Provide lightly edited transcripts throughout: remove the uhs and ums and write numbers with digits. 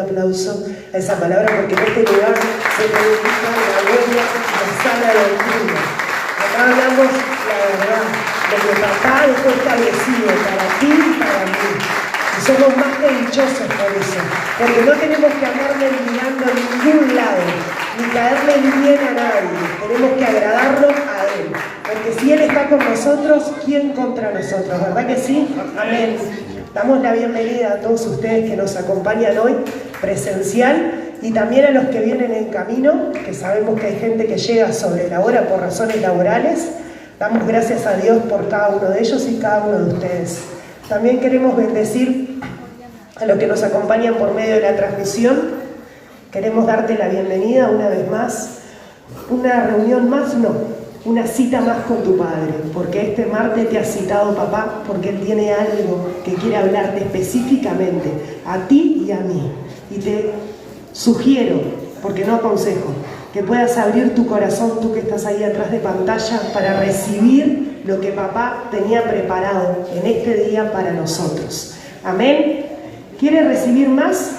aplauso a esa palabra, porque en este lugar se predica la buena y la sana doctrina. Acá hablamos la verdad, lo que papá dejó establecido para ti y para mí. Y somos más que dichosos por eso, porque no tenemos que andarle mirando a ningún lado, ni caerle bien a nadie. Tenemos que agradarlo a Él, porque si Él está con nosotros, ¿quién contra nosotros? ¿Verdad que sí? Amén. Damos la bienvenida a todos ustedes que nos acompañan hoy presencial y también a los que vienen en camino, que sabemos que hay gente que llega sobre la hora por razones laborales. Damos gracias a Dios por cada uno de ellos y cada uno de ustedes. También queremos bendecir a los que nos acompañan por medio de la transmisión. Queremos darte la bienvenida una vez más. Una reunión más, no, una cita más con tu Padre, porque este martes te ha citado papá, porque Él tiene algo que quiere hablarte específicamente a ti y a mí. Y te sugiero, porque no aconsejo, que puedas abrir tu corazón, tú que estás ahí atrás de pantalla, para recibir lo que papá tenía preparado en este día para nosotros. Amén. ¿Quiere recibir más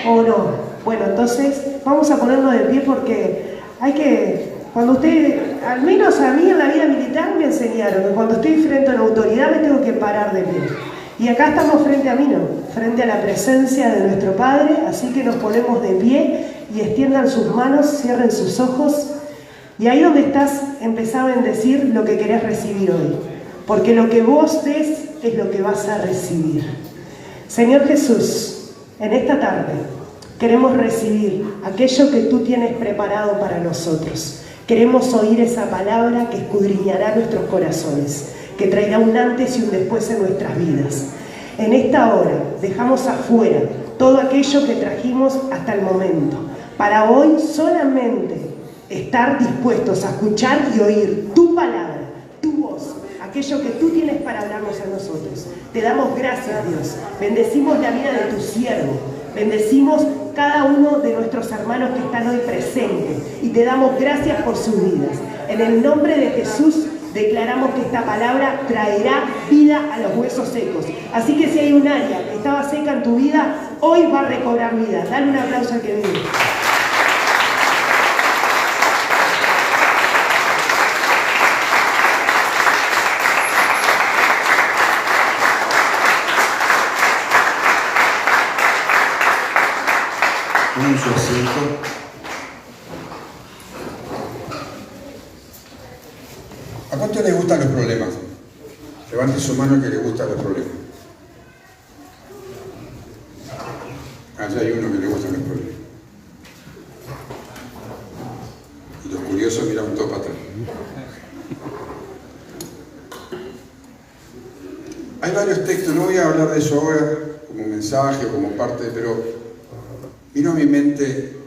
o no? Bueno, entonces vamos a ponernos de pie, porque hay que, cuando usted, al menos a mí en la vida militar me enseñaron que cuando estoy frente a una autoridad me tengo que parar de pie. Y acá estamos frente a mí, ¿no? Frente a la presencia de nuestro Padre, así que nos ponemos de pie y extiendan sus manos, cierren sus ojos. Y ahí donde estás, empezá a bendecir lo que querés recibir hoy, porque lo que vos des es lo que vas a recibir. Señor Jesús, en esta tarde queremos recibir aquello que tú tienes preparado para nosotros. Queremos oír esa palabra que escudriñará nuestros corazones, que traerá un antes y un después en nuestras vidas. En esta hora dejamos afuera todo aquello que trajimos hasta el momento, para hoy solamente estar dispuestos a escuchar y oír tu palabra, tu voz, aquello que tú tienes para hablarnos a nosotros. Te damos gracias, Dios. Bendecimos la vida de tu siervo. Bendecimos cada uno de nuestros hermanos que están hoy presentes y te damos gracias por sus vidas. En el nombre de Jesús declaramos que esta palabra traerá vida a los huesos secos. Así que si hay un área que estaba seca en tu vida, hoy va a recobrar vida. Dale un aplauso al que viene. Tomen su asiento. ¿A cuánto les gustan los problemas? Levante su mano que le gustan los problemas. Allá hay uno que le gustan los problemas. Y los curiosos miran todo para atrás. Hay varios textos, no voy a hablar de eso ahora como mensaje o como parte, pero vino a mi mente,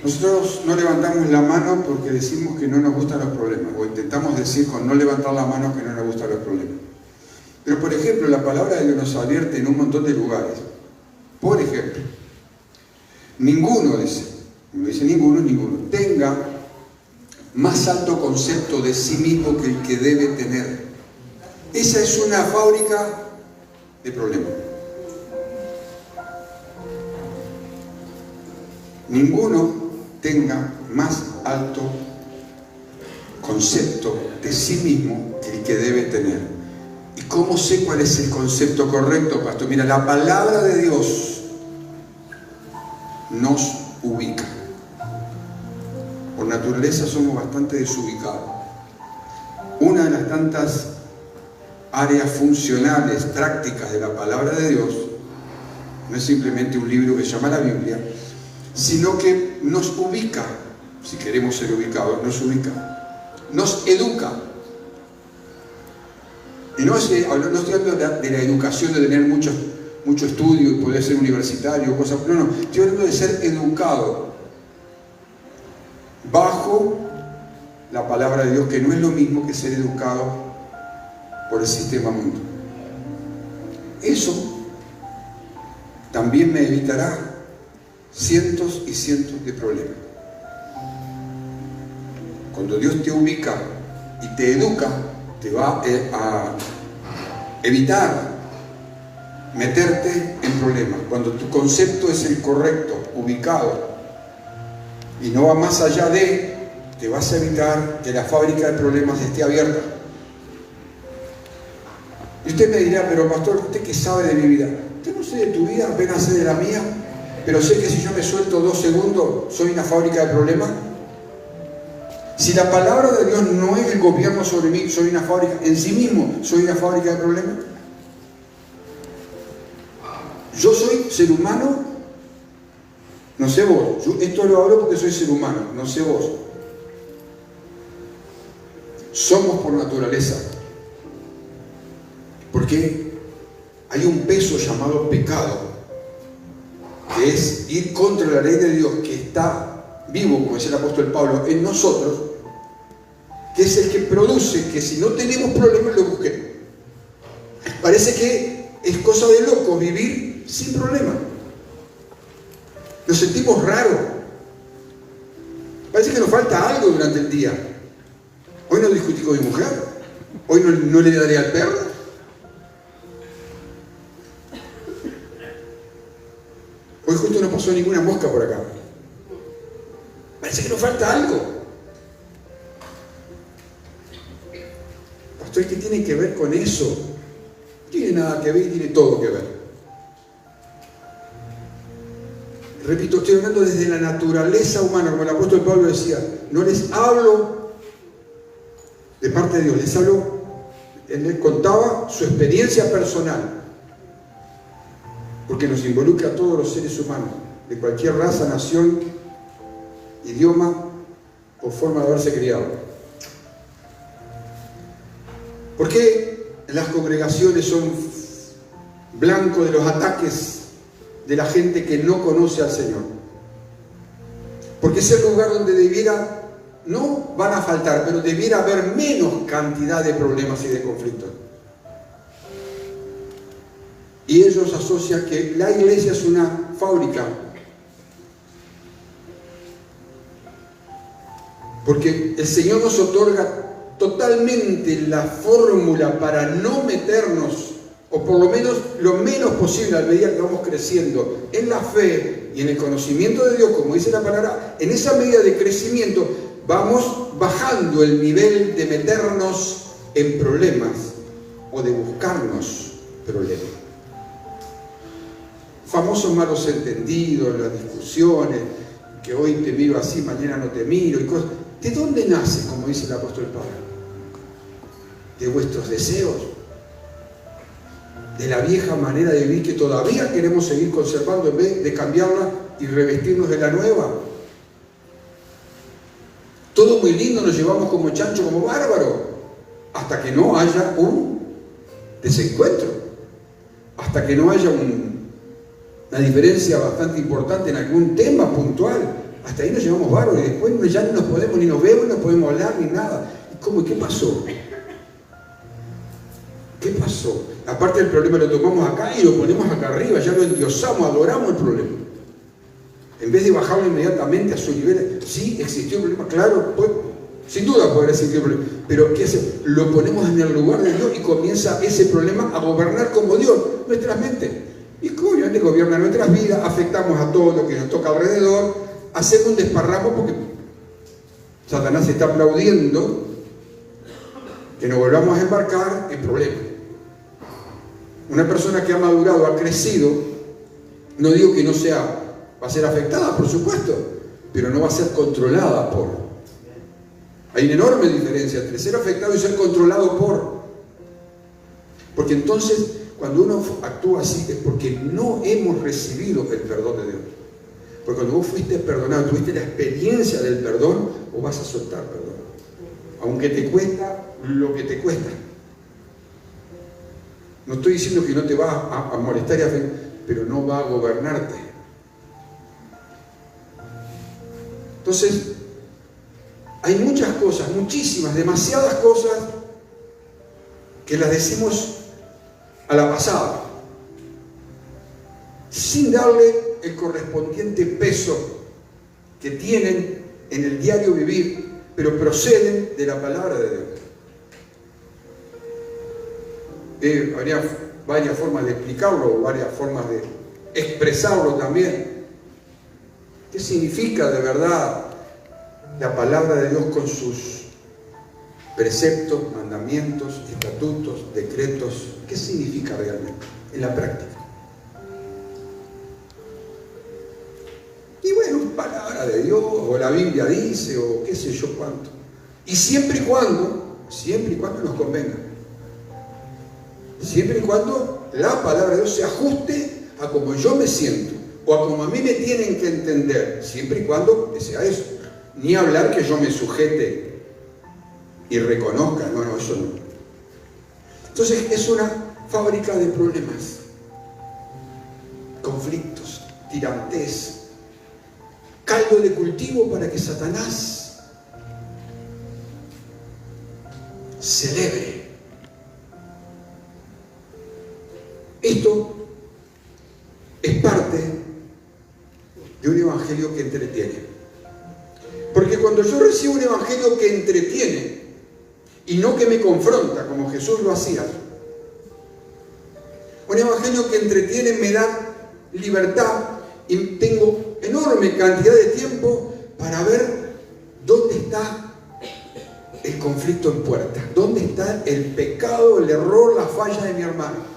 nosotros no levantamos la mano porque decimos que no nos gustan los problemas, o intentamos decir con no levantar la mano que no nos gustan los problemas. Pero por ejemplo, la palabra de Dios nos advierte en un montón de lugares. Por ejemplo, ninguno dice, no dice ninguno, tenga más alto concepto de sí mismo que el que debe tener. Esa es una fábrica de problemas. Ninguno tenga más alto concepto de sí mismo que el que debe tener. ¿Y cómo sé cuál es el concepto correcto, pastor? Mira, la palabra de Dios nos ubica. Por naturaleza somos bastante desubicados. Una de las tantas áreas funcionales, prácticas de la palabra de Dios, no es simplemente un libro que se llama la Biblia, sino que nos ubica, si queremos ser ubicados, nos ubica, nos educa. Y no estoy hablando de la educación, de tener mucho estudio y poder ser universitario, cosas, no, estoy hablando de ser educado bajo la palabra de Dios, que no es lo mismo que ser educado por el sistema mundo. Eso también me evitará cientos y cientos de problemas. Cuando Dios te ubica y te educa, te va a evitar meterte en problemas. Cuando tu concepto es el correcto, ubicado, y no va más allá de, te vas a evitar que la fábrica de problemas esté abierta. Y usted me dirá, pero pastor, ¿usted qué sabe de mi vida? Yo no sé de tu vida, apenas sé de la mía, pero sé que si yo me suelto 2 segundos, soy una fábrica de problemas. Si la palabra de Dios no es el gobierno sobre mí, soy una fábrica, en sí mismo soy una fábrica de problemas. Yo soy ser humano, no sé vos, yo esto lo hablo porque soy ser humano, no sé vos. Somos por naturaleza, porque hay un peso llamado pecado, que es ir contra la ley de Dios que está vivo, como dice el apóstol Pablo, en nosotros, que es el que produce que si no tenemos problemas lo busquemos. Parece que es cosa de loco vivir sin problemas. Nos sentimos raros. Parece que nos falta algo durante el día. Hoy no discutí con mi mujer, hoy no le daré al perro. Hoy justo no pasó ninguna mosca por acá. Parece que nos falta algo. Pastor, ¿qué tiene que ver con eso? No tiene nada que ver, tiene todo que ver. Repito, estoy hablando desde la naturaleza humana, como el apóstol Pablo decía, no les hablo de parte de Dios, les hablo, él contaba su experiencia personal, porque nos involucra a todos los seres humanos, de cualquier raza, nación, idioma o forma de haberse criado. ¿Por qué las congregaciones son blanco de los ataques de la gente que no conoce al Señor? Porque es el lugar donde debiera, no van a faltar, pero debiera haber menos cantidad de problemas y de conflictos. Y ellos asocian que la iglesia es una fábrica. Porque el Señor nos otorga totalmente la fórmula para no meternos, o por lo menos posible a medida que vamos creciendo en la fe y en el conocimiento de Dios, como dice la palabra, en esa medida de crecimiento vamos bajando el nivel de meternos en problemas o de buscarnos problemas. Famosos malos entendidos, las discusiones, que hoy te miro así, mañana no te miro y cosas. ¿De dónde nace, como dice el apóstol Pablo? De vuestros deseos, de la vieja manera de vivir que todavía queremos seguir conservando en vez de cambiarla y revestirnos de la nueva. Todo muy lindo, nos llevamos como chancho, como bárbaro, hasta que no haya un desencuentro, hasta que no haya una diferencia bastante importante en algún tema puntual. Hasta ahí nos llevamos bárbaros y después ya no nos podemos, ni nos vemos, no podemos hablar, ni nada. ¿Y cómo? ¿Y qué pasó? ¿Qué pasó? Aparte del problema lo tomamos acá y lo ponemos acá arriba, ya lo endiosamos, adoramos el problema. En vez de bajarlo inmediatamente a su nivel, sí existió un problema, claro, pues, sin duda podrá existir un problema, pero ¿qué hace? Lo ponemos en el lugar de Dios y comienza ese problema a gobernar como Dios, nuestras mentes. Y obviamente gobierna nuestras vidas, afectamos a todo lo que nos toca alrededor, hacemos un desparramo porque Satanás está aplaudiendo que nos volvamos a embarcar en problemas. Una persona que ha madurado, ha crecido, no digo que no sea, va a ser afectada, por supuesto, pero no va a ser controlada por. Hay una enorme diferencia entre ser afectado y ser controlado por. Porque entonces, cuando uno actúa así, es porque no hemos recibido el perdón de Dios. Porque cuando vos fuiste perdonado, tuviste la experiencia del perdón, vos vas a soltar perdón. Aunque te cuesta lo que te cuesta. No estoy diciendo que no te va a molestar y a afectar, pero no va a gobernarte. Entonces, hay muchas cosas, muchísimas, demasiadas cosas que las decimos a la pasada, sin darle el correspondiente peso que tienen en el diario vivir, pero proceden de la palabra de Dios. Habría varias formas de explicarlo, varias formas de expresarlo también. ¿Qué significa de verdad la palabra de Dios con sus preceptos, mandamientos, estatutos, decretos? ¿Qué significa realmente en la práctica? Y bueno, palabra de Dios, o la Biblia dice, o qué sé yo cuánto. Y siempre y cuando nos convenga. Siempre y cuando la palabra de Dios se ajuste a como yo me siento, o a como a mí me tienen que entender, siempre y cuando sea eso. Ni hablar que yo me sujete y reconozca, no, eso no. Entonces es una fábrica de problemas, conflictos, tirantes, caldo de cultivo para que Satanás celebre. Esto es parte de un evangelio que entretiene. Porque cuando yo recibo un evangelio que entretiene y no que me confronta, como Jesús lo hacía, un evangelio que entretiene me da libertad y tengo enorme cantidad de tiempo para ver dónde está el conflicto en puerta, dónde está el pecado, el error, la falla de mi hermano.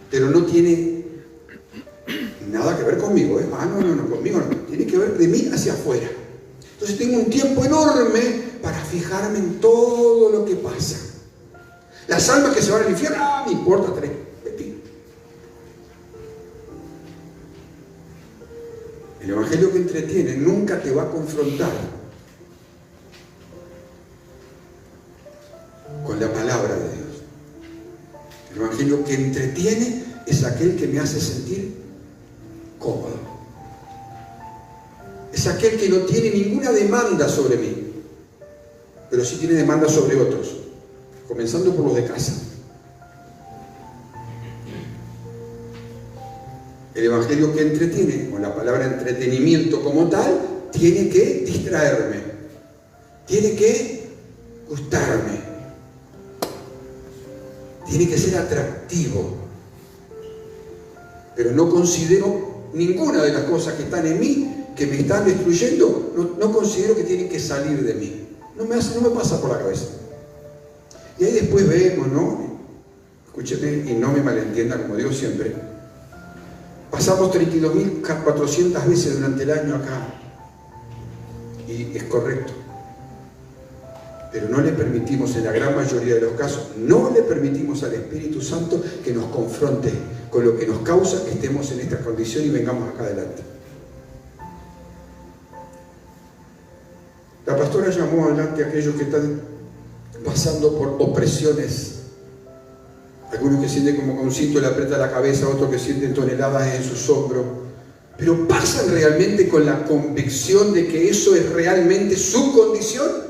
Pero no tiene nada que ver conmigo, ¿eh? No, conmigo no. Tiene que ver de mí hacia afuera. Entonces tengo un tiempo enorme para fijarme en todo lo que pasa. Las almas que se van al infierno, me importa tres pepinos. El evangelio que entretiene nunca te va a confrontar con la palabra de Dios. El evangelio que entretiene es aquel que me hace sentir cómodo. Es aquel que no tiene ninguna demanda sobre mí, pero sí tiene demanda sobre otros, comenzando por los de casa. El evangelio que entretiene, con la palabra entretenimiento como tal, tiene que distraerme, tiene que gustarme, tiene que ser atractivo. Pero no considero ninguna de las cosas que están en mí, que me están destruyendo, no considero que tienen que salir de mí. No me pasa por la cabeza. Y ahí después vemos, ¿no? Escúcheme y no me malentienda, como digo siempre. Pasamos 32.400 veces durante el año acá. Y es correcto. Pero no le permitimos, en la gran mayoría de los casos, no le permitimos al Espíritu Santo que nos confronte con lo que nos causa que estemos en esta condición y vengamos acá adelante. La pastora llamó adelante a aquellos que están pasando por opresiones. Algunos que sienten como con un cinto le aprieta la cabeza, otros que sienten toneladas en sus hombros. Pero ¿pasan realmente con la convicción de que eso es realmente su condición?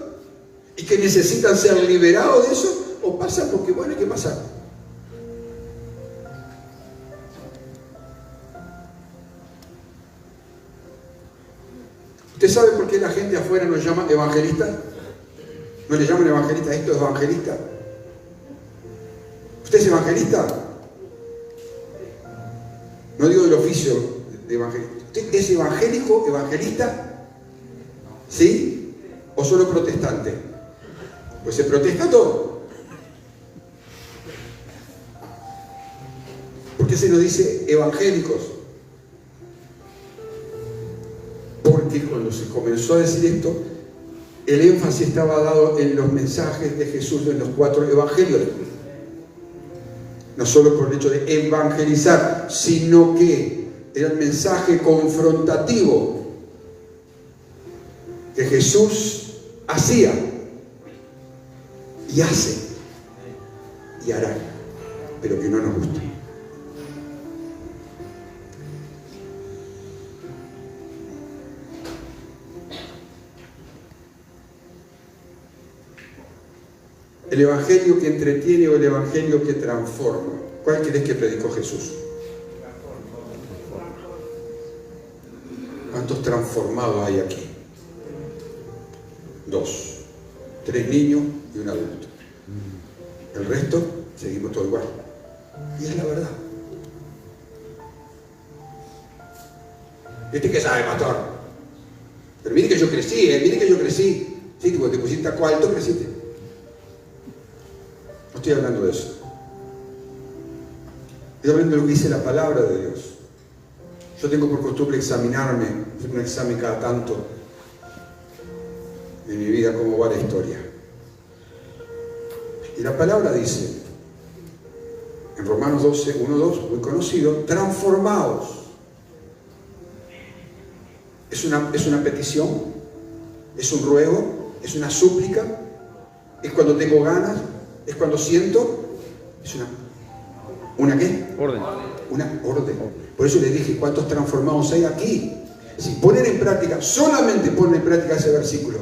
¿Y que necesitan ser liberados de eso? ¿O pasan porque, bueno, hay que pasar? ¿Usted sabe por qué la gente afuera nos llama evangelistas? ¿No le llaman evangelistas? ¿Esto es evangelista? ¿Usted es evangelista? No digo del oficio de evangelista. ¿Usted es evangélico, evangelista? ¿Sí? ¿O solo protestante? Pues se protesta todo. ¿Por qué se nos dice evangélicos? Porque cuando se comenzó a decir esto, el énfasis estaba dado en los mensajes de Jesús en los 4 evangelios. No solo por el hecho de evangelizar, sino que era el mensaje confrontativo que Jesús hacía y hace y hará, pero que no nos gusta. ¿El evangelio que entretiene o el evangelio que transforma? ¿Cuál crees que predicó Jesús? ¿Cuántos transformados hay aquí? 2, 3 niños y un adulto. El resto seguimos todo igual. Y es la verdad. ¿Qué sabe, pastor? Pero mire que yo crecí, mire que yo crecí. Sí, cuando te pusiste a cuarto, creciste. No estoy hablando de eso. Estoy hablando de lo que dice la palabra de Dios. Yo tengo por costumbre examinarme, hacer un examen cada tanto en mi vida, cómo va la historia. Y la palabra dice, en Romanos 12, 1, 2, muy conocido, transformados. Es una petición, es un ruego, es una súplica, es cuando tengo ganas, es cuando siento, es ¿una qué? Orden. Una orden. Por eso les dije, ¿cuántos transformados hay aquí? Si ponen en práctica, solamente ponen en práctica ese versículo,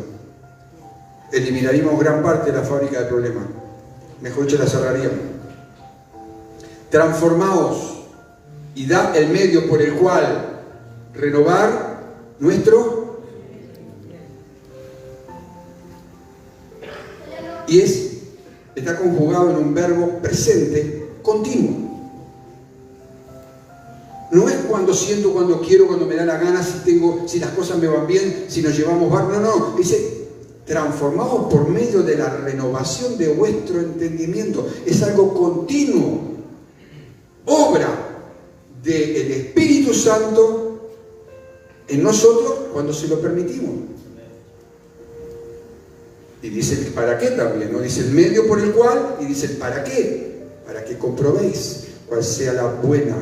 eliminaríamos gran parte de la fábrica de problemas. Mejor dicho, la cerraríamos. Transformados, y da el medio por el cual renovar nuestro, y está conjugado en un verbo presente continuo. No es cuando siento, cuando quiero, cuando me da la gana, si las cosas me van bien, si nos llevamos barco. No, dice transformados por medio de la renovación de vuestro entendimiento. Es algo continuo, obra del Espíritu Santo en nosotros cuando se lo permitimos. Y dice el para qué también, ¿no? Dice el medio por el cual, y dice el para qué, para que comprobéis cuál sea la buena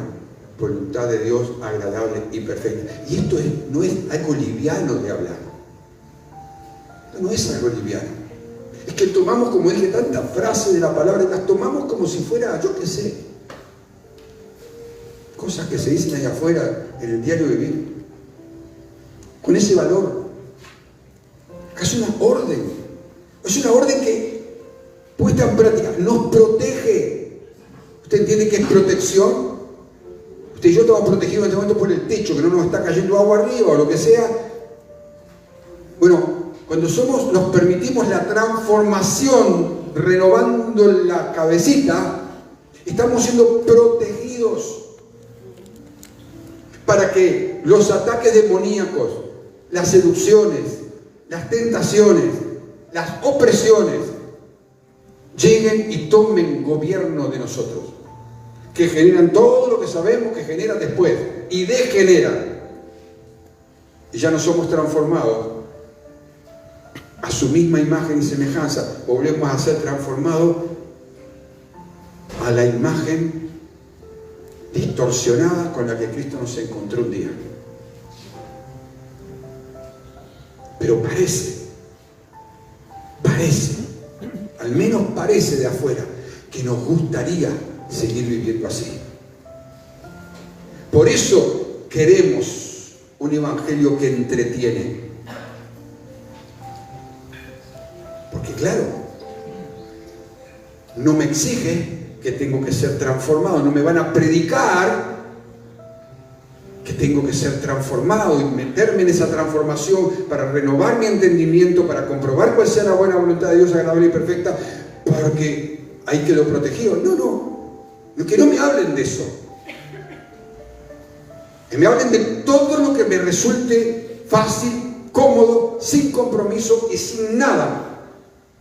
voluntad de Dios, agradable y perfecta. Y esto no es algo liviano de hablar. Esto no es algo liviano. Es que tomamos, como dije, tantas frases de la palabra, las tomamos como si fuera, yo qué sé, cosas que se dicen allá afuera en el diario vivir. Con ese valor. Es una orden. Es una orden que, puesta en práctica, nos protege. ¿Usted entiende que es protección? Usted y yo estamos protegidos en este momento por el techo, que no nos está cayendo agua arriba o lo que sea. Bueno, cuando nos permitimos la transformación, renovando la cabecita, estamos siendo protegidos para que los ataques demoníacos, las seducciones, las tentaciones, las opresiones lleguen y tomen gobierno de nosotros, que generan todo lo que sabemos que generan después y degeneran, y ya no somos transformados a su misma imagen y semejanza, volvemos a ser transformados a la imagen distorsionada con la que Cristo nos encontró un día. Pero parece, al menos parece de afuera, que nos gustaría seguir viviendo así. Por eso queremos un evangelio que entretiene. Porque claro, no me exige que tengo que ser transformado, no me van a predicar que tengo que ser transformado y meterme en esa transformación para renovar mi entendimiento, para comprobar cuál sea la buena voluntad de Dios, agradable y perfecta, porque ahí quedó protegido. No, que no me hablen de eso. Que me hablen de todo lo que me resulte fácil, cómodo, sin compromiso y sin nada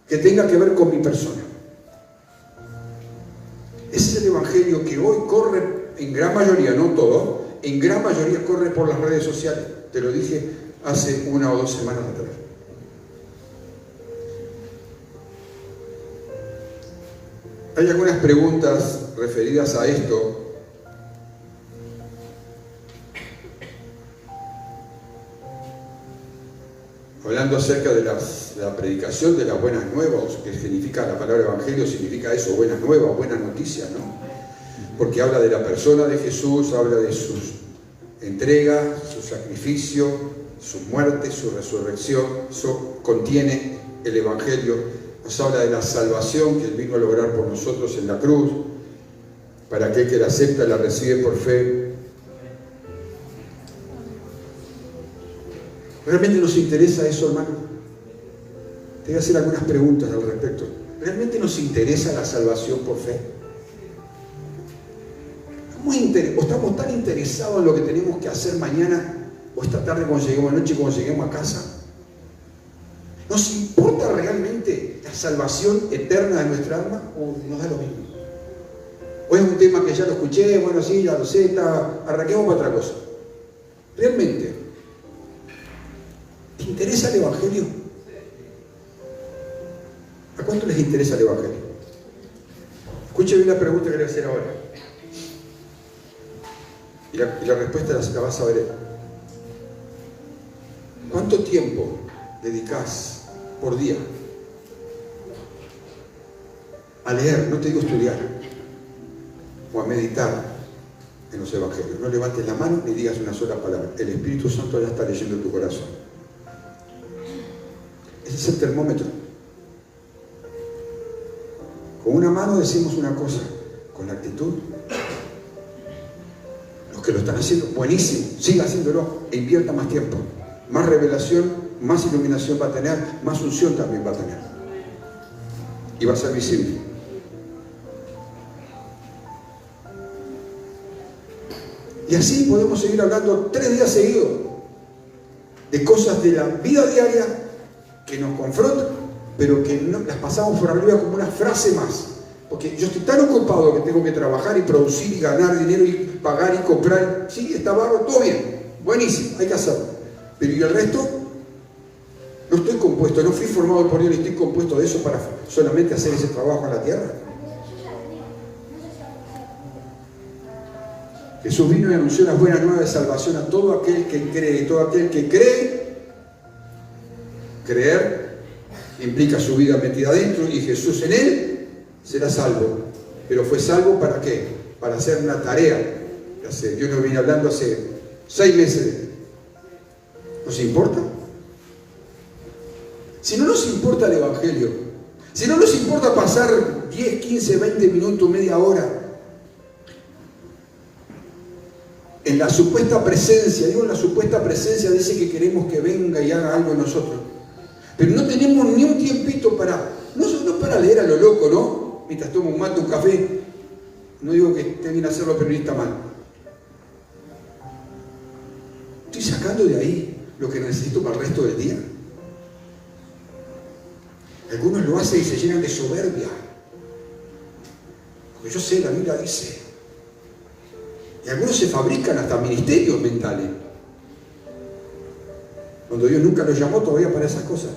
que tenga que ver con mi persona. Ese es el evangelio que hoy corre en gran mayoría, no todo, en gran mayoría corre por las redes sociales. Te lo dije hace 1 o 2 semanas atrás. Hay algunas preguntas referidas a esto. Hablando acerca de la predicación de las buenas nuevas, que significa la palabra evangelio, significa eso, buenas nuevas, buenas noticias, ¿no? Porque habla de la persona de Jesús, habla de su entrega, su sacrificio, su muerte, su resurrección. Eso contiene el evangelio. Nos habla de la salvación que Él vino a lograr por nosotros en la cruz, para aquel que la acepta, la recibe por fe. ¿Realmente nos interesa eso, hermano? Te voy a hacer algunas preguntas al respecto. ¿Realmente nos interesa la salvación por fe? o estamos tan interesados en lo que tenemos que hacer mañana o esta tarde cuando lleguemos, anoche cuando lleguemos a casa. ¿Nos importa realmente la salvación eterna de nuestra alma o nos da lo mismo? O es un tema que ya lo escuché, bueno, sí, ya lo sé, arranquemos para otra cosa. ¿Realmente te interesa el Evangelio? ¿A cuánto les interesa el Evangelio? Escuche bien la pregunta que le voy a hacer ahora. Y la respuesta la vas a ver. ¿Cuánto tiempo dedicás por día a leer, no te digo estudiar, o a meditar en los evangelios? No levantes la mano ni digas una sola palabra. El Espíritu Santo ya está leyendo tu corazón. Ese es el termómetro. Con una mano decimos una cosa, con la actitud. Los que lo están haciendo, buenísimo, siga haciéndolo e invierta más tiempo. Más revelación, más iluminación va a tener, más unción también va a tener. Y va a ser visible. Y así podemos seguir hablando 3 días seguidos de cosas de la vida diaria que nos confrontan, pero que no, las pasamos por arriba como una frase más. Porque yo estoy tan ocupado que tengo que trabajar y producir y ganar dinero y pagar y comprar. Sí, está bárbaro, todo bien, buenísimo, hay que hacerlo. Pero ¿y el resto? No estoy compuesto, no fui formado por Dios, estoy compuesto de eso para solamente hacer ese trabajo en la tierra. Jesús vino y anunció las buenas nuevas de salvación a todo aquel que cree. Todo aquel que cree, creer implica su vida metida adentro y Jesús en él será salvo. Pero fue salvo ¿para qué? Para hacer una tarea. Yo no vine hablando hace 6 meses. ¿Nos importa? Si no nos importa el Evangelio, si no nos importa pasar 10, 15, 20 minutos, media hora en la supuesta presencia, digo en la supuesta presencia, dice que queremos que venga y haga algo en nosotros, pero no tenemos ni un tiempito para, no para leer a lo loco, ¿no? Mientras tomo un mate, un café, no digo que esté bien hacerlo, pero ni está mal. Estoy sacando de ahí lo que necesito para el resto del día. Algunos lo hacen y se llenan de soberbia, porque yo sé, la Biblia dice. Y algunos se fabrican hasta ministerios mentales, cuando Dios nunca los llamó todavía para esas cosas.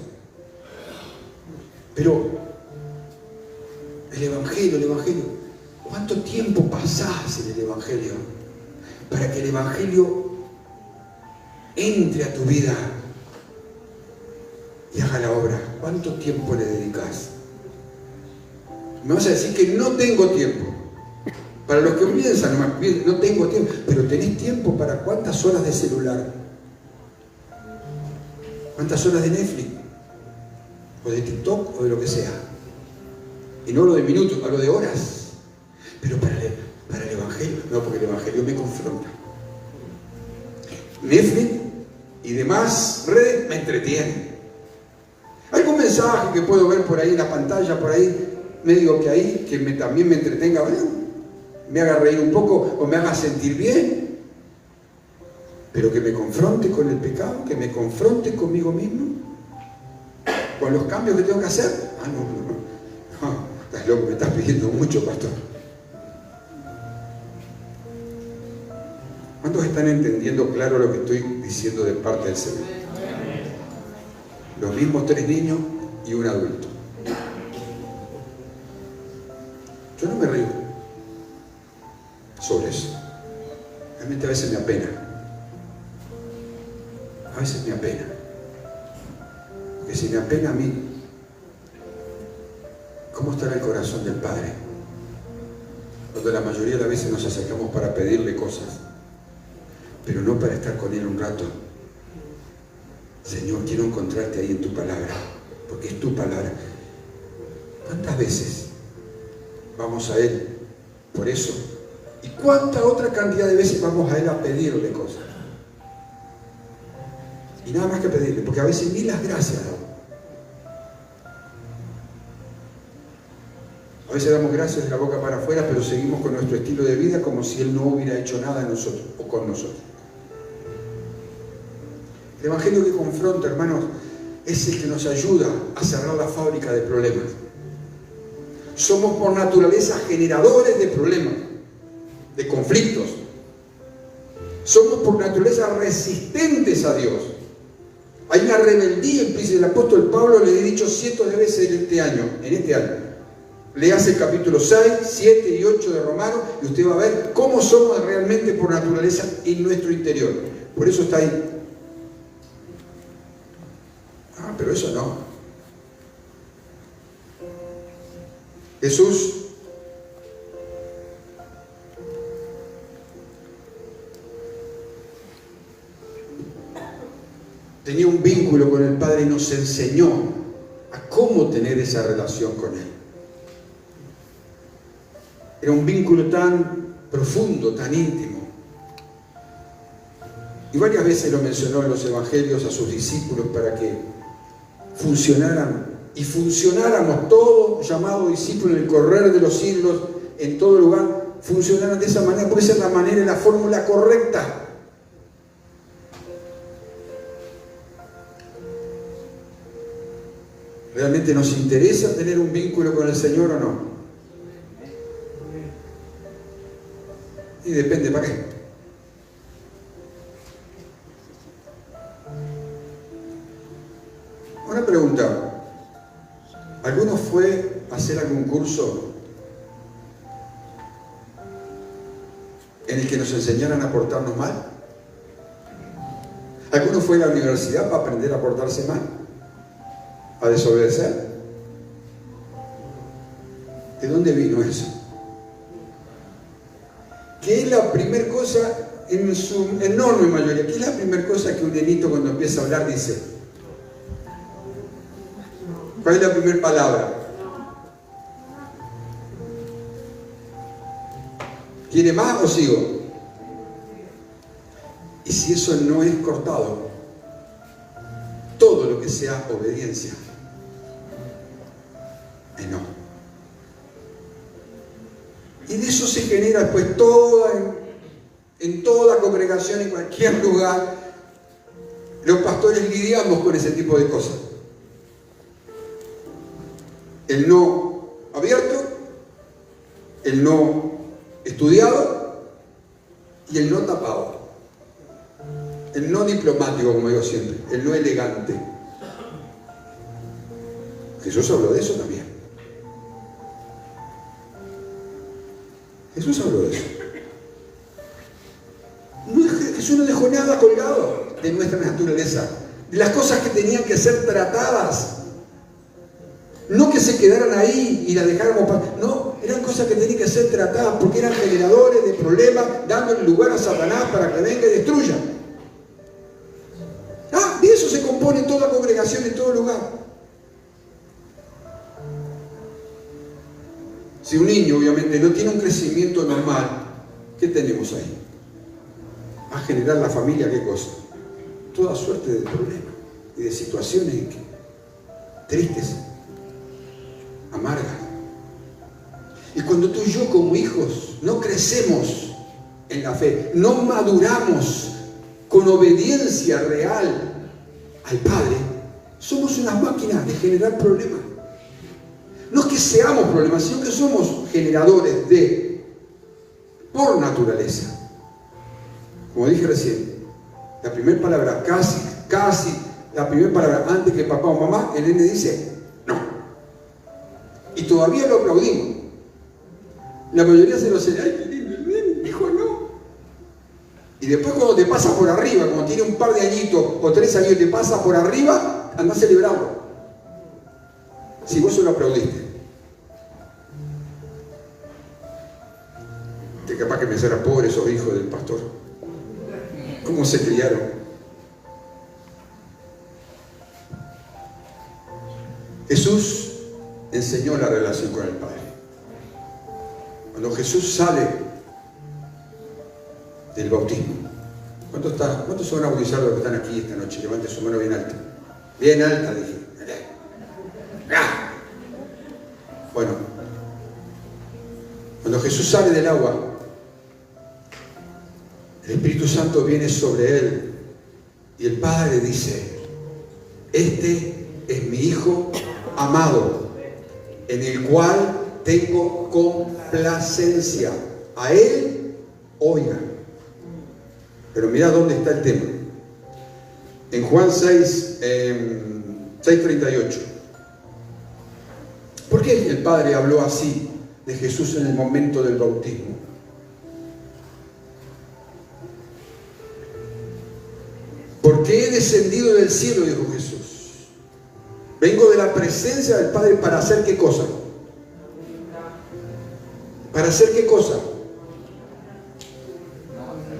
Pero el Evangelio, ¿cuánto tiempo pasás en el Evangelio para que el Evangelio entre a tu vida y haga la obra? ¿Cuánto tiempo le dedicas? Me vas a decir que no tengo tiempo. Para los que piensan, no tengo tiempo, pero tenés tiempo para ¿cuántas horas de celular? ¿Cuántas horas de Netflix? ¿O de TikTok? ¿O de lo que sea? Y no hablo de minutos, hablo de horas. Pero para el Evangelio, no, porque el Evangelio me confronta. Netflix y demás redes me entretienen. Algún mensaje que puedo ver por ahí en la pantalla, por ahí, medio que ahí, que también me entretenga, bueno, me haga reír un poco o me haga sentir bien, pero que me confronte con el pecado, que me confronte conmigo mismo, con los cambios que tengo que hacer. No, estás loco, me estás pidiendo mucho, pastor. ¿Cuántos están entendiendo claro lo que estoy diciendo de parte del Señor? Los mismos 3 niños y un adulto. Yo no me río sobre eso. Realmente a veces me apena. A veces me apena. Porque si me apena a mí, ¿cómo estará el corazón del Padre? Cuando la mayoría de las veces nos acercamos para pedirle cosas, pero no para estar con Él un rato. Señor, quiero encontrarte ahí en tu palabra, porque es tu palabra. ¿Cuántas veces vamos a Él por eso? ¿Y cuánta otra cantidad de veces vamos a Él a pedirle cosas? Y nada más que pedirle, porque a veces ni las gracias damos. A veces damos gracias de la boca para afuera, pero seguimos con nuestro estilo de vida como si Él no hubiera hecho nada en nosotros o con nosotros. El Evangelio que confronta, hermanos, es el que nos ayuda a cerrar la fábrica de problemas. Somos por naturaleza generadores de problemas, de conflictos. Somos por naturaleza resistentes a Dios. Hay una rebeldía, dice el apóstol Pablo, le he dicho cientos de veces en este año. Leas el capítulo 6, 7 y 8 de Romanos y usted va a ver cómo somos realmente por naturaleza en nuestro interior. Por eso está ahí. Ah, pero eso no. Jesús tenía un vínculo con el Padre y nos enseñó a cómo tener esa relación con Él. Era un vínculo tan profundo, tan íntimo. Y varias veces lo mencionó en los evangelios a sus discípulos para que funcionaran y funcionáramos todos, llamados discípulos en el correr de los siglos, en todo lugar, funcionaran de esa manera, porque esa es la manera y la fórmula correcta. ¿Realmente nos interesa tener un vínculo con el Señor o no? Y depende para qué. Una pregunta. ¿Alguno fue a hacer algún curso en el que nos enseñaran a portarnos mal? ¿Alguno fue a la universidad para aprender a portarse mal? ¿A desobedecer? ¿De dónde vino eso? ¿Qué es la primera cosa, en su enorme mayoría, qué es la primera cosa que un nenito cuando empieza a hablar dice? ¿Cuál es la primera palabra? ¿Quiere más o sigo? Y si eso no es cortado, todo lo que sea obediencia es no. Y de eso se genera después en toda congregación, en cualquier lugar, los pastores lidiamos con ese tipo de cosas. El no abierto, el no estudiado y el no tapado. El no diplomático, como digo siempre, el no elegante. Jesús habló de eso también. Jesús habló de eso. Jesús no dejó nada colgado de nuestra naturaleza, de las cosas que tenían que ser tratadas. No que se quedaran ahí y las dejáramos para... No, eran cosas que tenían que ser tratadas porque eran generadores de problemas, dándole lugar a Satanás para que venga y destruya. De eso se compone toda congregación en todo lugar. Si un niño obviamente no tiene un crecimiento normal, ¿qué tenemos ahí? Va a generar la familia, ¿qué cosa? Toda suerte de problemas y de situaciones tristes, amargas. Y cuando tú y yo como hijos no crecemos en la fe, no maduramos con obediencia real al Padre, somos unas máquinas de generar problemas. No es que seamos problemas, sino que somos generadores por naturaleza. Como dije recién, la primera palabra, casi, la primera palabra antes que papá o mamá, el nene dice no. Y todavía lo aplaudimos. La mayoría se lo dice, ay, qué lindo, el nene dijo no. Y después cuando te pasa por arriba, cuando tiene un par de añitos o 3 años, te pasa por arriba, andás a celebrarlo. Si vos se lo aplaudiste. Que capaz que pensaran, pobres esos hijos del pastor. ¿Cómo se criaron? Jesús enseñó la relación con el Padre. Cuando Jesús sale del bautismo, ¿cuántos se van a bautizar los que están aquí esta noche? Levante su mano bien alta. Bien alta, dije. Bueno, Jesús sale del agua, el Espíritu Santo viene sobre él y el Padre dice: este es mi Hijo amado, en el cual tengo complacencia. A él oigan. Pero mira dónde está el tema. En Juan 6:38. ¿Por qué el Padre habló así de Jesús en el momento del bautismo? Porque he descendido del cielo, dijo Jesús. Vengo de la presencia del Padre para hacer ¿qué cosa? ¿Para hacer qué cosa?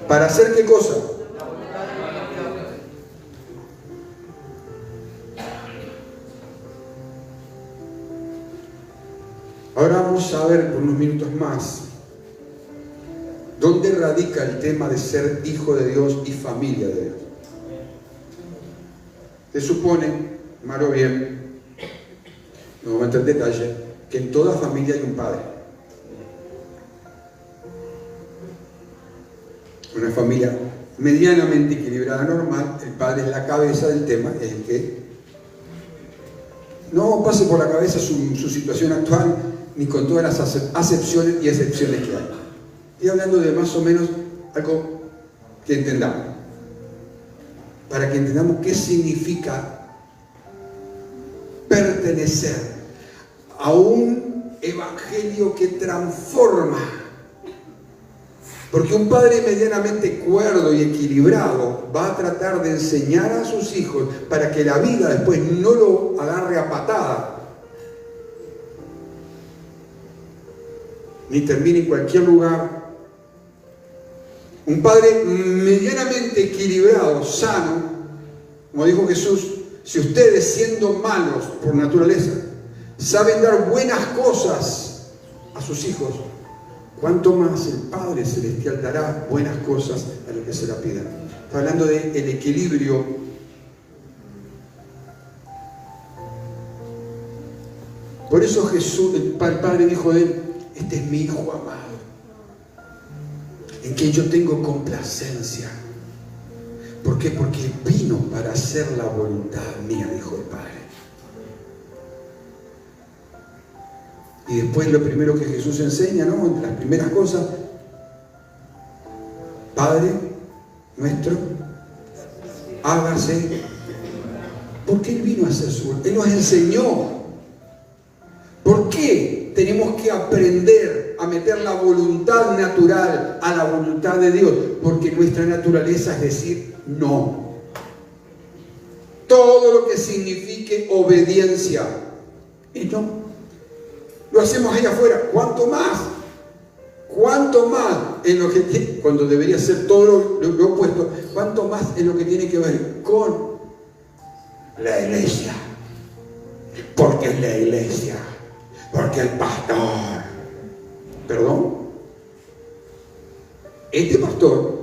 ¿Para hacer qué cosa? Ahora vamos a ver por unos minutos más dónde radica el tema de ser hijo de Dios y familia de Dios. Se supone, malo bien, no vamos a entrar en detalle, que en toda familia hay un padre. Una familia medianamente equilibrada, normal, el padre es la cabeza del tema, es el que no pase por la cabeza su situación actual, ni con todas las acepciones y excepciones que hay. Estoy hablando de más o menos algo que entendamos, para que entendamos qué significa pertenecer a un evangelio que transforma. Porque un padre medianamente cuerdo y equilibrado va a tratar de enseñar a sus hijos para que la vida después no lo agarre a patada, ni termine en cualquier lugar. Un padre medianamente equilibrado, sano, como dijo Jesús: si ustedes, siendo malos por naturaleza, saben dar buenas cosas a sus hijos, ¿cuánto más el Padre Celestial dará buenas cosas a los que se la pidan? Está hablando del equilibrio. Por eso Jesús, el Padre dijo de él: este es mi Hijo amado, en quien yo tengo complacencia. ¿Por qué? Porque vino para hacer la voluntad mía, dijo el Padre. Y después lo primero que Jesús enseña, ¿no? Entre las primeras cosas: Padre nuestro, hágase. Porque Él vino a hacer su voluntad. Él nos enseñó. ¿Por qué tenemos que aprender a meter la voluntad natural a la voluntad de Dios? Porque nuestra naturaleza es decir no. Todo lo que signifique obediencia. Y no. Lo hacemos allá afuera. ¿Cuánto más? ¿Cuánto más en lo que cuando debería ser todo lo opuesto? ¿Cuánto más en lo que tiene que ver con la iglesia? Porque es la iglesia. Porque el pastor. ¿Perdón? Este pastor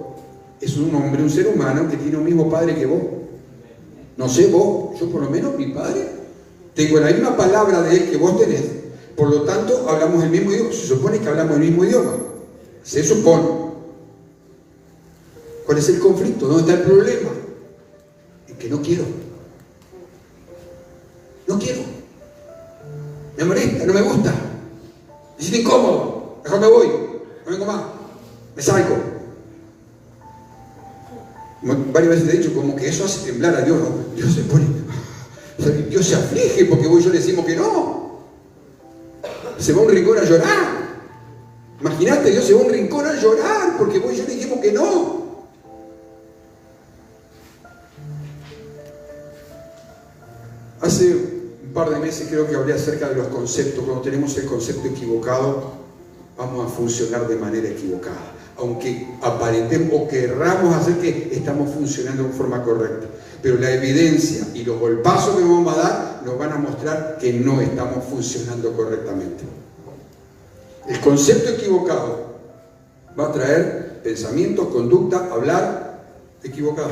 es un hombre, un ser humano que tiene un mismo padre que vos. No sé vos, yo por lo menos mi padre tengo la misma palabra de él que vos tenés. Por lo tanto, hablamos el mismo idioma. Se supone que hablamos el mismo idioma. Se supone. ¿Cuál es el conflicto? ¿Dónde está el problema? Es que no quiero. No quiero. Me molesta, no me gusta. Me siento incómodo. Mejor me voy. No vengo más. Me salgo. Varias veces te he dicho como que eso hace temblar a Dios, ¿no? Dios se pone. Dios se aflige porque vos y yo le decimos que no. Se va a un rincón a llorar. Imagínate, Dios se va a un rincón a llorar porque vos y yo le dijimos que no. Hace un par de meses creo que hablé acerca de los conceptos. Cuando tenemos el concepto equivocado, vamos a funcionar de manera equivocada. Aunque aparentemos o querramos hacer que estamos funcionando de forma correcta. Pero la evidencia y los golpazos que vamos a dar nos van a mostrar que no estamos funcionando correctamente. El concepto equivocado va a traer pensamientos, conducta, hablar equivocado.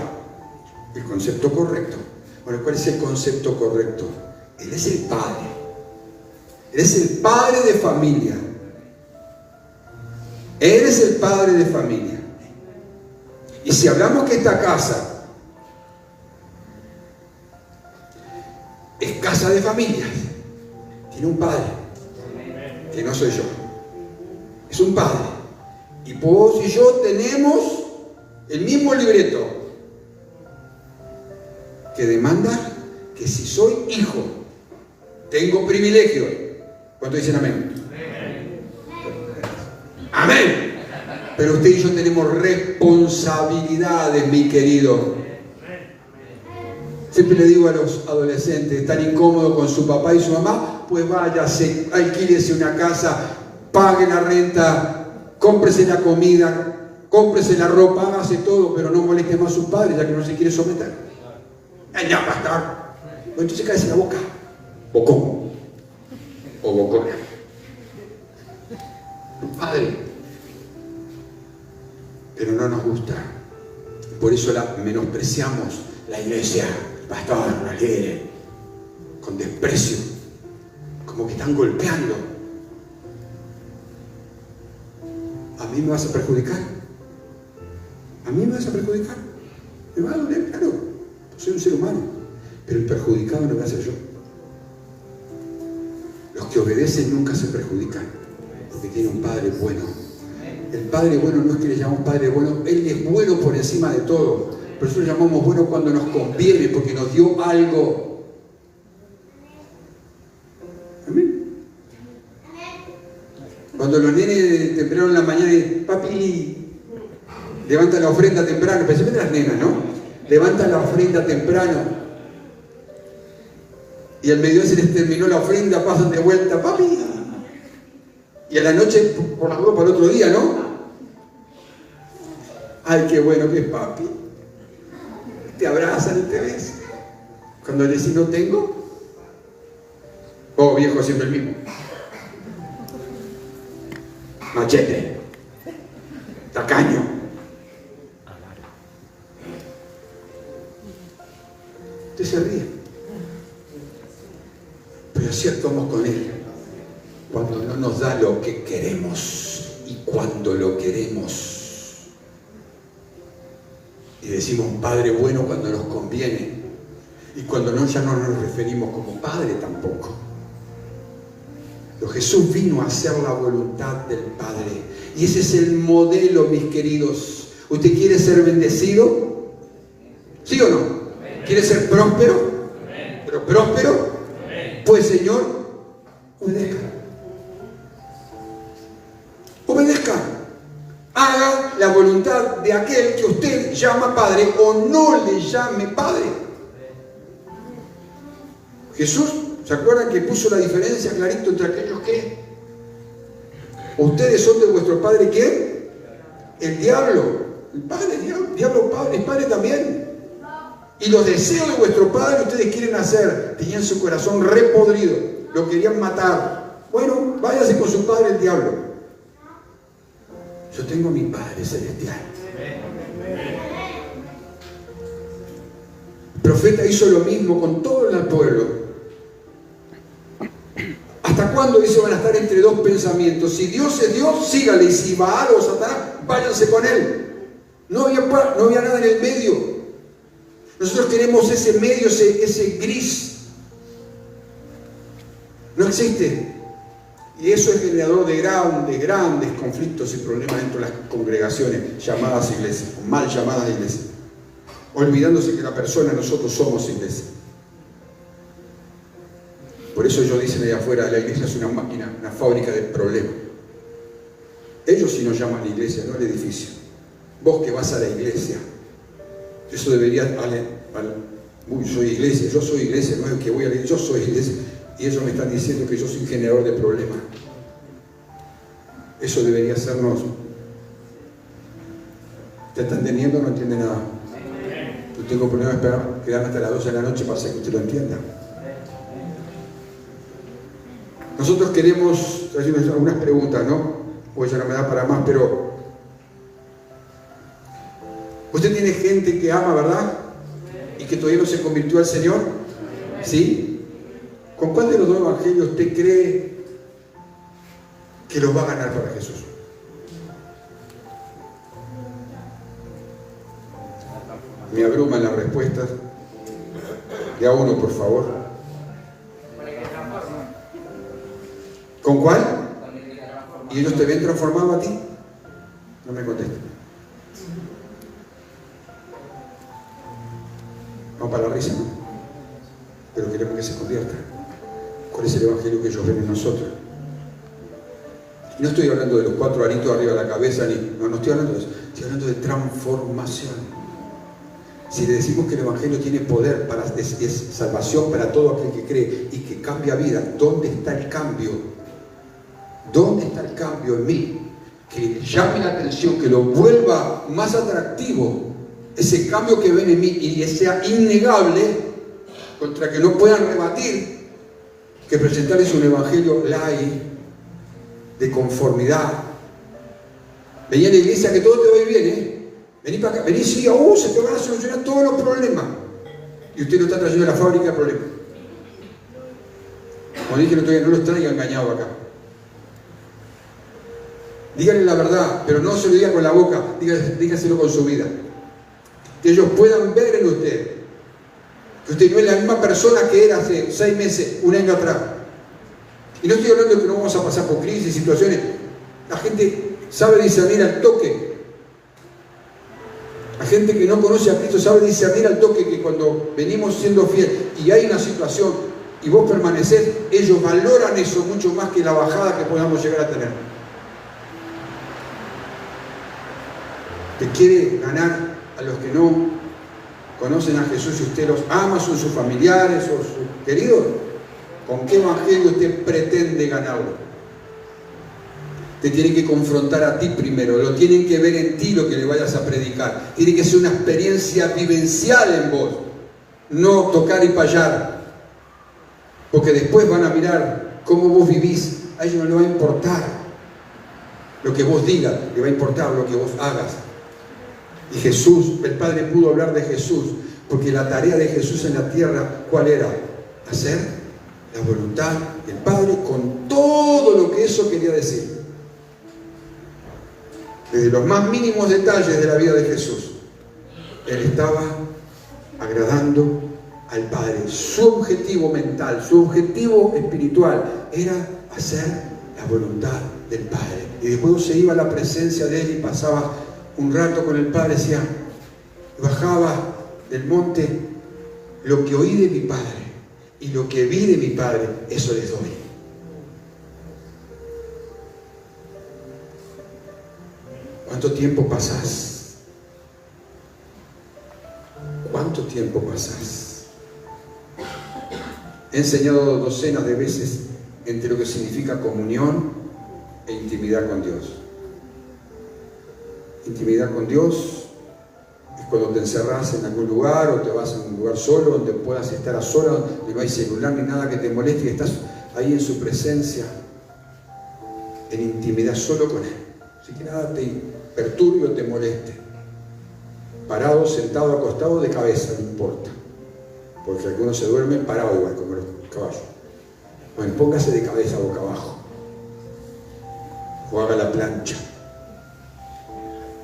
El concepto correcto. Bueno, ¿cuál es el concepto correcto? Él es el Padre. Él es el Padre de familia. Eres el padre de familia. Y si hablamos que esta casa es casa de familias, tiene un padre, que no soy yo. Es un padre. Y vos y yo tenemos el mismo libreto que demanda que si soy hijo, tengo privilegio. ¿Cuántos dicen amén? Amén. Pero usted y yo tenemos responsabilidades, mi querido. Siempre le digo a los adolescentes, están incómodos con su papá y su mamá, pues váyase, alquílese una casa, pague la renta, cómprese la comida, cómprese la ropa, hágase todo, pero no moleste más a sus padres, ya que no se quiere someter. Ya basta. Entonces cállese la boca. Bocón. O bocona. Padre. Pero no nos gusta. Por eso menospreciamos la iglesia. Pastor, no quiere. Con desprecio. Como que están golpeando. ¿A mí me vas a perjudicar? ¿A mí me vas a perjudicar? Me va a doler, claro. Soy un ser humano. Pero el perjudicado no va a ser yo. Los que obedecen nunca se perjudican. Porque tiene un Padre bueno. El Padre bueno no es que le llamamos Padre bueno. Él es bueno por encima de todo. Por eso lo llamamos bueno cuando nos conviene. Porque nos dio algo. Amén. Cuando los nenes temprano en la mañana dicen, papi, levanta la ofrenda temprano, especialmente las nenas, ¿no? Levanta la ofrenda temprano. Y al mediodía se les terminó la ofrenda, pasan de vuelta, papi. Y a la noche, por la duda, para el otro día, ¿no? Ay, qué bueno que es papi. Te abrazan y te ves. Cuando le decís no tengo, oh viejo, siempre el mismo. Machete, tacaño. Usted se ríe, pero así actuamos con él cuando no nos da lo que queremos y cuando lo queremos. Y decimos Padre bueno cuando nos conviene y cuando no ya no nos referimos como Padre tampoco. Pero Jesús vino a hacer la voluntad del Padre. Y ese es el modelo, mis queridos. ¿Usted quiere ser bendecido? ¿Sí o no? ¿Quiere ser próspero? ¿Pero próspero? Pues Señor, obedezca. Obedezca. Haga la voluntad de aquel que usted llama Padre o no le llame Padre. Jesús, ¿se acuerdan que puso la diferencia clarito entre aquellos que? Ustedes son de vuestro padre, ¿quién? El diablo. El padre, el diablo, padre, es padre también. Y los deseos de vuestro padre ustedes quieren hacer. Tenían su corazón repodrido. Lo querían matar. Bueno, váyase con su padre el diablo. Yo tengo mi Padre celestial. El profeta hizo lo mismo con todo el pueblo. ¿Hasta cuándo dice van a estar entre dos pensamientos? Si Dios es Dios, sígale. Y si Baal o Satanás, váyanse con él. No había nada en el medio. Nosotros queremos ese medio, ese gris. No existe. Y eso es generador de grandes conflictos y problemas dentro de las congregaciones llamadas iglesias, o mal llamadas iglesias. Olvidándose que la persona, nosotros somos iglesia. Por eso ellos dicen allá afuera, la iglesia es una máquina, una fábrica de problemas. Ellos sí nos llaman iglesia, no el edificio. Vos que vas a la iglesia, eso debería, yo soy iglesia, no es que voy a la iglesia, yo soy iglesia. Y ellos me están diciendo que yo soy un generador de problemas. Eso debería sernos. ¿Usted está entendiendo o no entiende nada? Yo tengo problemas de esperar, quedarme hasta las 12 de la noche para hacer que usted lo entienda. Nosotros queremos hacer algunas preguntas, ¿no? Pues ya no me da para más, pero usted tiene gente que ama, ¿verdad? Y que todavía no se convirtió al Señor, ¿sí? ¿Con cuál de los dos evangelios usted cree que los va a ganar para Jesús? Me abruman las respuestas. De a uno, por favor. ¿Con cuál? ¿Y ellos te ven transformado a ti? No me contesten. Vamos para la risa, ¿no? Pero queremos que se convierta. ¿Cuál es el evangelio que ellos ven en nosotros? Y no estoy hablando de los 4 aritos arriba de la cabeza, no estoy hablando de eso. Estoy hablando de transformación. Si le decimos que el evangelio tiene poder, es salvación para todo aquel que cree y que cambia vida, ¿dónde está el cambio? ¿Dónde está el cambio en mí? Que llame la atención, que lo vuelva más atractivo, ese cambio que ven en mí y sea innegable, contra que no puedan rebatir, que presentarles un evangelio light, de conformidad. Vení a la iglesia que todo te va a ir bien, ¿eh? Vení para acá, vení, sí, se te van a solucionar todos los problemas. Y usted no está trayendo a la fábrica de problemas. Como dije el otro día, no los traiga engañado acá. Díganle la verdad, pero no se lo diga con la boca, dígaselo con su vida. Que ellos puedan ver en usted que usted no es la misma persona que era hace 6 meses, un año atrás. Y no estoy hablando de que no vamos a pasar por crisis, situaciones. La gente sabe discernir al toque. La gente que no conoce a Cristo sabe discernir al toque que cuando venimos siendo fieles y hay una situación y vos permanecés, ellos valoran eso mucho más que la bajada que podamos llegar a tener. Te quiere ganar a los que no conocen a Jesús y usted los ama, son sus familiares o sus queridos. ¿Con qué evangelio usted pretende ganarlo? Te tienen que confrontar a ti primero, lo tienen que ver en ti lo que le vayas a predicar. Tiene que ser una experiencia vivencial en vos, no tocar y payar. Porque después van a mirar cómo vos vivís, a ellos no les va a importar lo que vos digas, le va a importar lo que vos hagas. Y Jesús, el Padre pudo hablar de Jesús, porque la tarea de Jesús en la tierra, ¿cuál era? Hacer la voluntad del Padre con todo lo que eso quería decir. Desde los más mínimos detalles de la vida de Jesús, Él estaba agradando al Padre. Su objetivo mental, su objetivo espiritual era hacer la voluntad del Padre. Y después se iba a la presencia de Él y pasaba un rato con el Padre, decía, bajaba del monte, lo que oí de mi Padre y lo que vi de mi Padre, eso les doy. ¿Cuánto tiempo pasás? ¿Cuánto tiempo pasás? He enseñado docenas de veces entre lo que significa comunión e intimidad con Dios. Intimidad con Dios es cuando te encerrás en algún lugar o te vas a un lugar solo, donde puedas estar a solas, donde no hay celular ni nada que te moleste y estás ahí en su presencia, en intimidad solo con Él. Así que nada te perturbe o te moleste. Parado, sentado, acostado, de cabeza, no importa. Porque algunos se duermen parados igual, como los caballos. Bueno, póngase de cabeza boca abajo. O haga la plancha.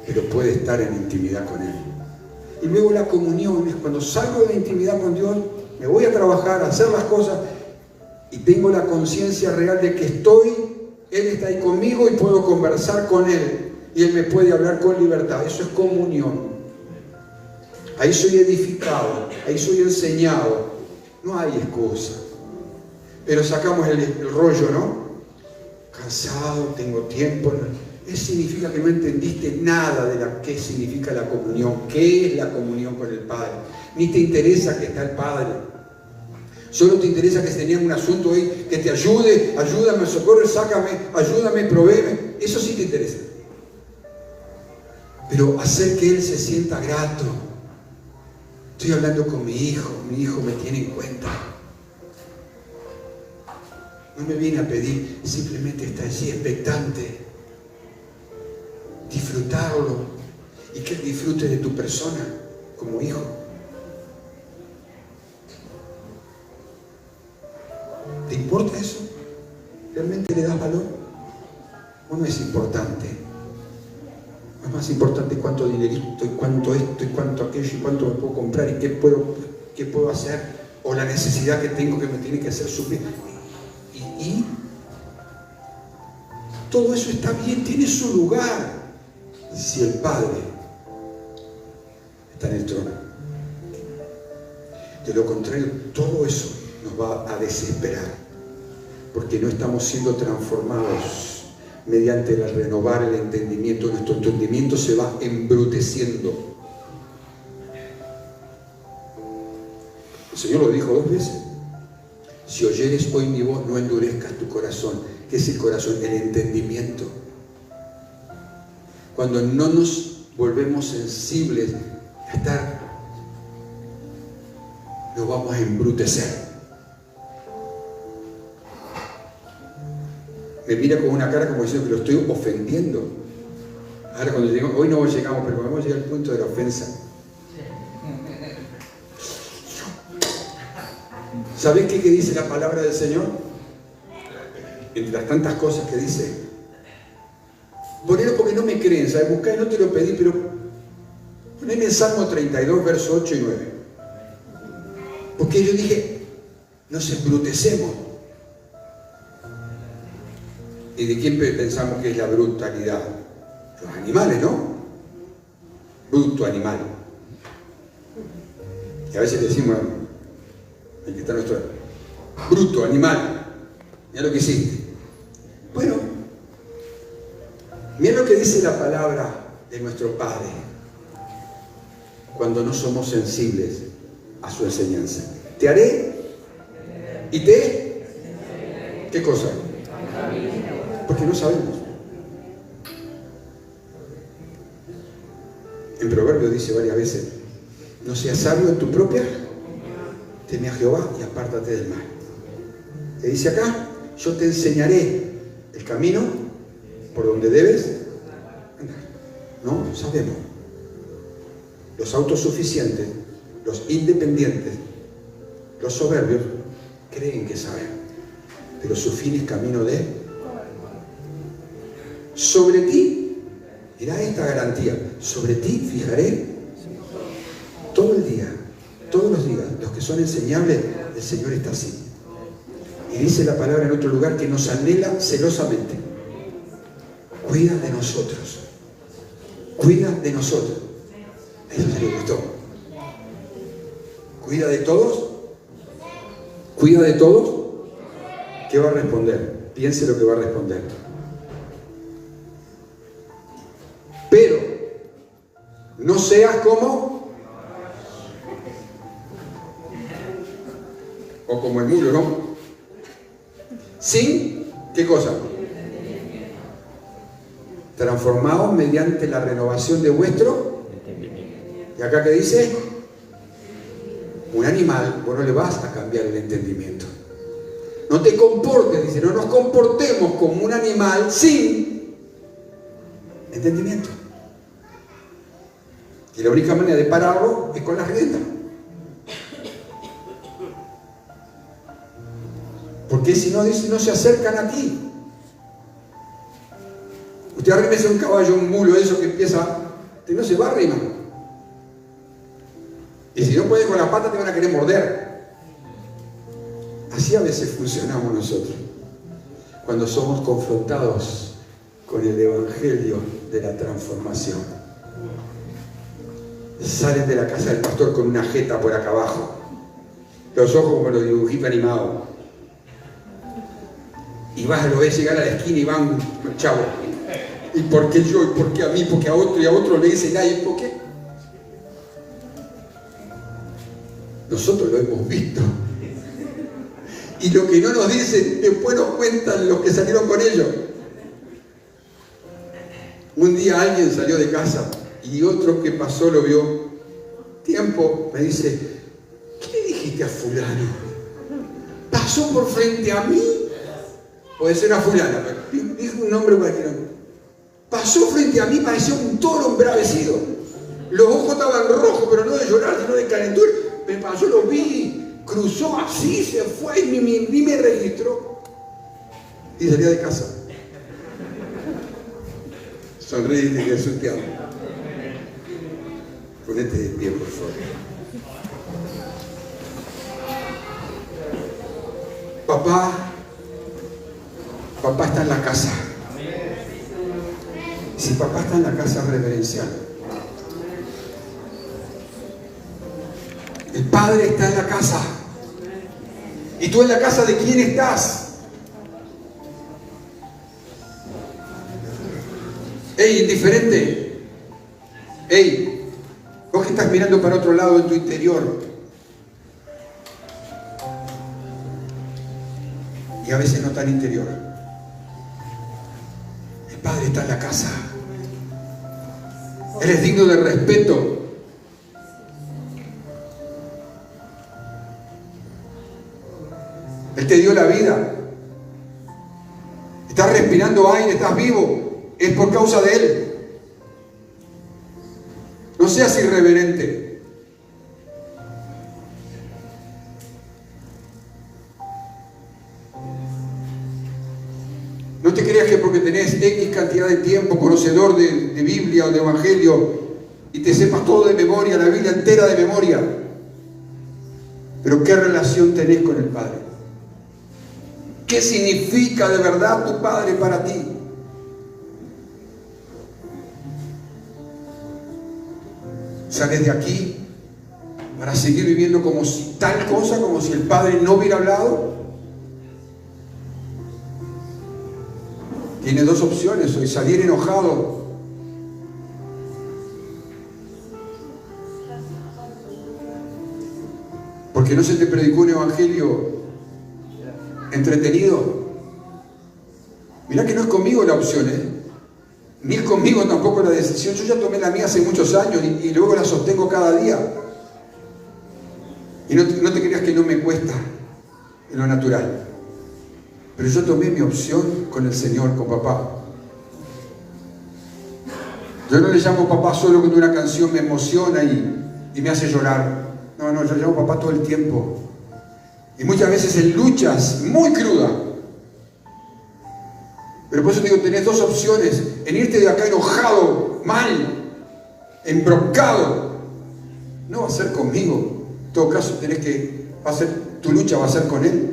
Pero puede estar en intimidad con Él. Y luego la comunión es cuando salgo de la intimidad con Dios, me voy a trabajar, a hacer las cosas y tengo la conciencia real de que Él está ahí conmigo y puedo conversar con Él y Él me puede hablar con libertad. Eso es comunión. Ahí soy edificado, ahí soy enseñado. No hay excusa. Pero sacamos el rollo, ¿no? Cansado, tengo tiempo. Eso significa que no entendiste nada de qué significa la comunión. ¿Qué es la comunión con el Padre? Ni te interesa que está el Padre. Solo te interesa que se tenía un asunto ahí, que te ayude, ayúdame, socorre, sácame, ayúdame, provéeme. Eso sí te interesa. Pero hacer que Él se sienta grato. Estoy hablando con mi hijo me tiene en cuenta. No me viene a pedir, simplemente está allí expectante. Disfrutarlo y que Él disfrute de tu persona como hijo. ¿Te importa eso? ¿Realmente le das valor? ¿O no es importante? No es más importante cuánto dinerito y cuánto esto y cuánto aquello y cuánto me puedo comprar y qué puedo hacer, o la necesidad que tengo que me tiene que hacer suplir. Y todo eso está bien, tiene su lugar, si el Padre está en el trono. De lo contrario, todo eso nos va a desesperar, porque no estamos siendo transformados mediante el renovar el entendimiento. Nuestro entendimiento se va embruteciendo. El Señor lo dijo 2 veces. Si oyeres hoy mi voz, no endurezcas tu corazón. ¿Qué es el corazón? El entendimiento. Cuando no nos volvemos sensibles a estar, nos vamos a embrutecer. Me mira con una cara como diciendo que lo estoy ofendiendo. Ahora cuando llegamos, hoy no llegamos, pero vamos a llegar al punto de la ofensa. ¿Sabés qué dice la palabra del Señor? Entre las tantas cosas que dice, ponelo porque no me creen, ¿sabes? Buscá y no te lo pedí, pero poneme en Salmo 32, versos 8 y 9. Porque yo dije, nos embrutecemos. ¿Y de quién pensamos que es la brutalidad? Los animales, ¿no? Bruto animal. Y a veces decimos, el que está nuestro, bruto animal, mira lo que hiciste. Bueno, mira lo que dice la palabra de nuestro Padre cuando no somos sensibles a su enseñanza. Te haré y ¿qué cosa? Porque no sabemos. En Proverbios dice varias veces, no seas sabio en tu propia, teme a Jehová y apártate del mal. Te dice acá, yo te enseñaré el camino por donde debes andar. No sabemos. Los autosuficientes, los independientes, los soberbios, creen que saben, pero su fin es camino de... Sobre ti, mirá esta garantía, sobre ti fijaré todo el día, todos los días. Los que son enseñables, el Señor está así. Y dice la palabra en otro lugar que nos anhela celosamente. Cuida de nosotros. Cuida de nosotros. Eso se le gustó. Cuida de todos. Cuida de todos. ¿Qué va a responder? Piense lo que va a responder. Pero no seas como o como el mulo, ¿no? Sin, ¿qué cosa? Transformados mediante la renovación de vuestro. Y acá que dice, un animal, vos no le vas a cambiar el entendimiento. No te comportes, dice, no nos comportemos como un animal sin entendimiento. Y la única manera de pararlo es con las riendas. Porque si no, dice, no se acercan a ti. Usted arrímese un caballo, un mulo, eso que empieza, no se va a arrimar. Y si no puedes con la pata te van a querer morder. Así a veces funcionamos nosotros. Cuando somos confrontados con el evangelio de la transformación. Salen de la casa del pastor con una jeta por acá abajo, los ojos como los dibujitos animados, y lo ves llegar a la esquina y van, chavo, ¿y por qué yo? ¿Y por qué a mí? Porque a otro y a otro le dice nadie, ¿por qué? Nosotros lo hemos visto, y lo que no nos dicen después nos cuentan los que salieron con ellos. Un día alguien salió de casa y otro que pasó lo vio. Tiempo, me dice, ¿qué le dijiste a fulano? ¿Pasó por frente a mí? Puede ser a fulana, pero dijo un nombre cualquiera. Pasó frente a mí, parecía un toro embravecido. Los ojos estaban rojos, pero no de llorar, sino de calentura. Me pasó, lo vi, cruzó así, se fue y ni me registró. Y salía de casa. Sonríe y dile, Jesús te ama. Ponete de pie, por favor. Papá está en la casa. Si papá está en la casa, reverencial. El Padre está en la casa. ¿Y tú en la casa de quién estás? ¡Ey, indiferente! ¡Ey! Vos que estás mirando para otro lado en tu interior. Y a veces no tan interior. El Padre está en la casa. Él es digno de respeto. Él te dio la vida. Estás respirando aire, estás vivo. Es por causa de Él. No seas irreverente. No te creas que porque tenés X cantidad de tiempo, conocedor de Biblia o de Evangelio, y te sepas todo de memoria, la Biblia entera de memoria. Pero ¿qué relación tenés con el Padre? ¿Qué significa de verdad tu Padre para ti? Sales de aquí para seguir viviendo como si tal cosa, como si el Padre no hubiera hablado. Tiene dos opciones hoy: salir enojado porque no se te predicó un evangelio entretenido. Mirá que no es conmigo la opción, ni es conmigo tampoco la decisión. Yo ya tomé la mía hace muchos años y luego la sostengo cada día. Y no te creas que no me cuesta en lo natural. Pero yo tomé mi opción con el Señor, con papá. Yo no le llamo papá solo cuando una canción me emociona y me hace llorar. No, yo llamo papá todo el tiempo. Y muchas veces en luchas muy crudas. Pero por eso te digo, tenés dos opciones: en irte de acá enojado, mal, embroncado. No va a ser conmigo. En todo caso, tu lucha va a ser con Él.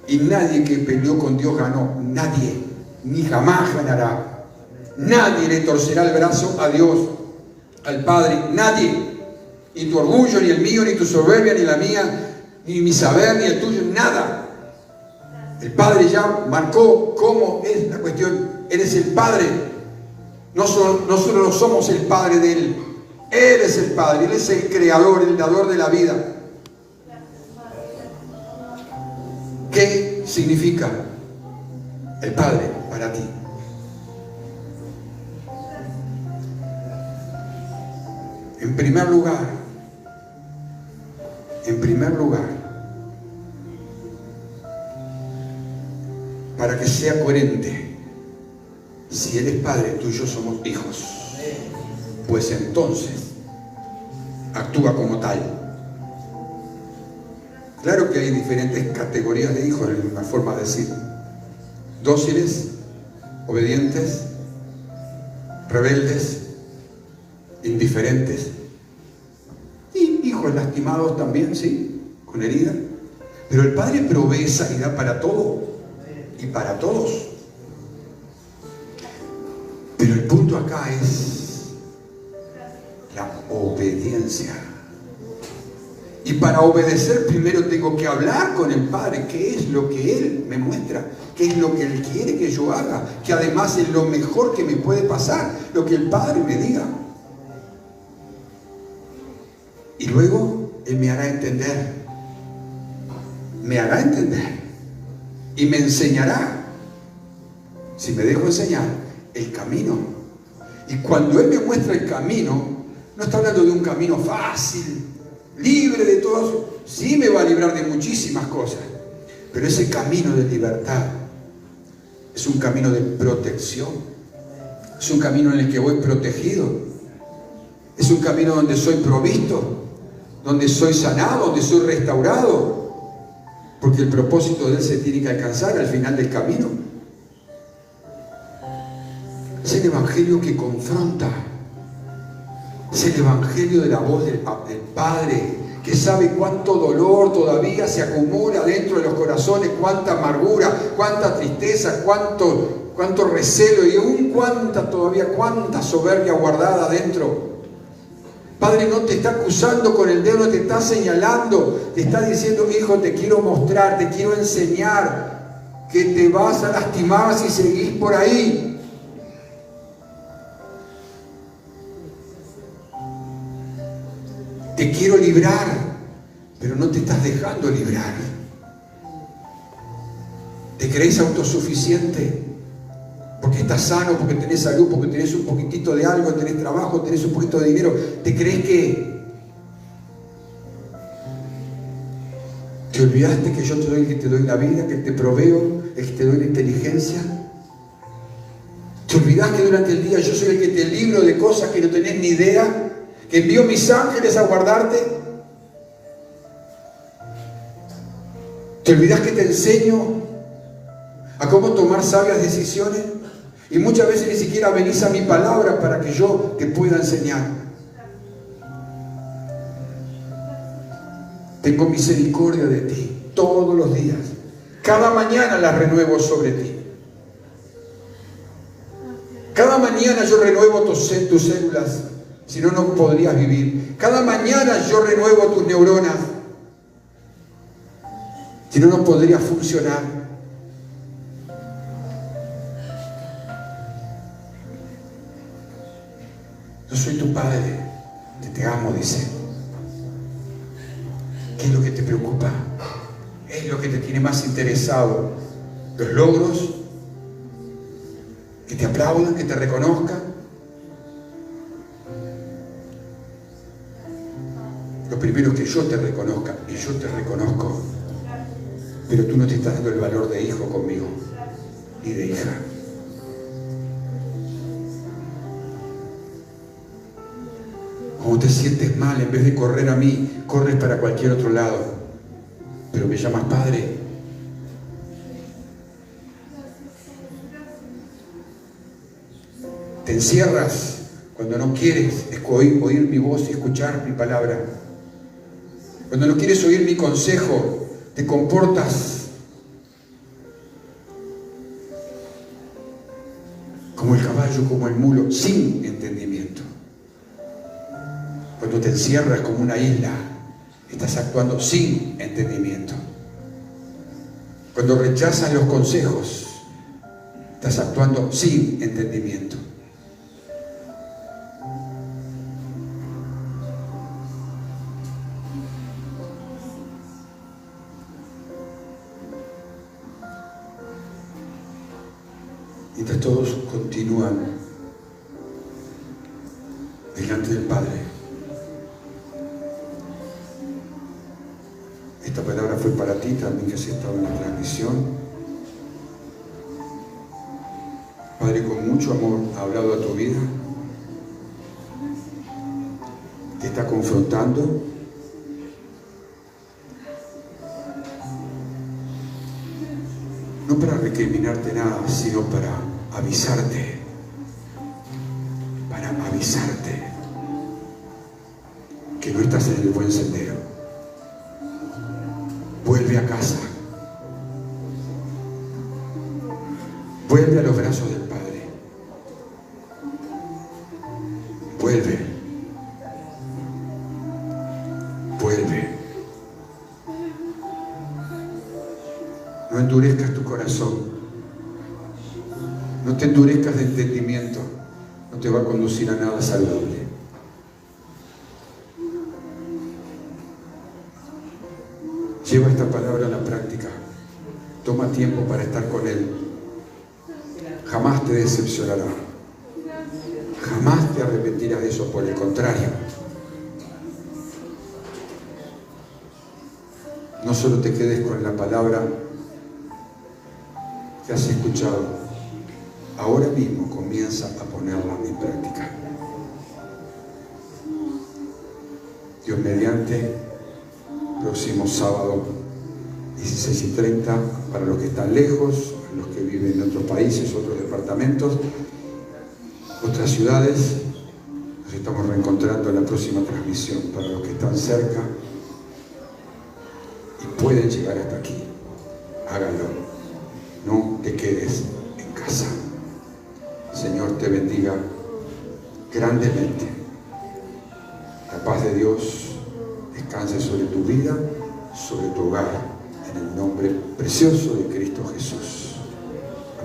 Y nadie que peleó con Dios ganó. Nadie. Ni jamás ganará. Nadie le torcerá el brazo a Dios, al Padre. Nadie. Ni tu orgullo, ni el mío, ni tu soberbia, ni la mía, ni mi saber, ni el tuyo. Nada. El Padre ya marcó cómo es la cuestión. Él es el Padre. Nosotros somos el Padre de Él. Él es el Padre. Él es el Creador, el dador de la vida. ¿Qué significa el Padre para ti? En primer lugar, para que sea coherente, si Él es Padre, tú y yo somos hijos, pues entonces actúa como tal. Claro que hay diferentes categorías de hijos, en una forma de decir: dóciles, obedientes, rebeldes, indiferentes, y hijos lastimados también, sí, con herida. Pero el Padre provee sanidad para todo y para todos. Pero el punto acá es la obediencia. Y para obedecer primero tengo que hablar con el Padre. ¿Qué es lo que Él me muestra? ¿Qué es lo que Él quiere que yo haga? Que además es lo mejor que me puede pasar, lo que el Padre me diga. Y luego Él me hará entender. Me hará entender. Y me enseñará, si me dejo enseñar, el camino. Y cuando Él me muestra el camino, no está hablando de un camino fácil, libre de todo eso. Sí me va a librar de muchísimas cosas, pero ese camino de libertad es un camino de protección. Es un camino en el que voy protegido. Es un camino donde soy provisto, donde soy sanado, donde soy restaurado, porque el propósito de Él se tiene que alcanzar al final del camino. Es el evangelio que confronta. Es el evangelio de la voz del Padre, que sabe cuánto dolor todavía se acumula dentro de los corazones, cuánta amargura, cuánta tristeza, cuánto recelo y aún cuánta soberbia guardada dentro. Padre no te está acusando con el dedo, no te está señalando, te está diciendo: hijo, te quiero mostrar, te quiero enseñar que te vas a lastimar si seguís por ahí. Te quiero librar, pero no te estás dejando librar. ¿Te crees autosuficiente? Porque estás sano, porque tenés salud, porque tenés un poquitito de algo, tenés trabajo, tenés un poquito de dinero. ¿Te crees que te olvidaste que yo te doy el que te doy la vida, que te proveo, el que te doy la inteligencia? ¿Te olvidás que durante el día yo soy el que te libro de cosas que no tenés ni idea? ¿Que envío mis ángeles a guardarte? ¿Te olvidás que te enseño a cómo tomar sabias decisiones? Y muchas veces ni siquiera venís a mi palabra para que yo te pueda enseñar. Tengo misericordia de ti todos los días. Cada mañana la renuevo sobre ti. Cada mañana yo renuevo tus células. Si no, no podrías vivir. Cada mañana yo renuevo tus neuronas. Si no, no podrías funcionar. Yo soy tu Padre, te amo, dice. ¿Qué es lo que te preocupa? ¿Es lo que te tiene más interesado? ¿Los logros? ¿Que te aplaudan, que te reconozcan? Lo primero es que yo te reconozca, y yo te reconozco. Pero tú no te estás dando el valor de hijo conmigo, ni de hija. Cuando te sientes mal, en vez de correr a mí, corres para cualquier otro lado. Pero me llamas Padre. Te encierras cuando no quieres oír mi voz y escuchar mi palabra. Cuando no quieres oír mi consejo, te comportas como el caballo, como el mulo, sin entendimiento. Cuando te encierras como una isla, estás actuando sin entendimiento. Cuando rechazas los consejos, estás actuando sin entendimiento. Mientras todos continúan delante del Padre. Esta palabra fue para ti también, que has estado en la transmisión. Padre, con mucho amor ha hablado a tu vida. Te está confrontando. No para recriminarte nada, sino para avisarte. Para avisarte que no estás en el buen sendero. Vuelve a casa. Vuelve a los brazos del Padre. Vuelve. Vuelve. No endurezcas tu corazón. No te endurezcas de entendimiento. No te va a conducir a nada saludable. Lleva esta palabra a la práctica. Toma tiempo para estar con Él. Jamás te decepcionará. Jamás te arrepentirás de eso. Por el contrario, no solo te quedes con la palabra que has escuchado, ahora mismo comienza a ponerla en práctica. Dios mediante, próximo sábado 16:30, para los que están lejos, los que viven en otros países, otros departamentos, otras ciudades. Nos estamos reencontrando en la próxima transmisión. Para los que están cerca y pueden llegar hasta aquí, háganlo. No te quedes en casa. Señor te bendiga grandemente. La paz de Dios descanse sobre tu vida, sobre tu hogar, en el nombre precioso de Cristo Jesús.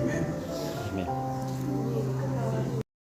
Amén.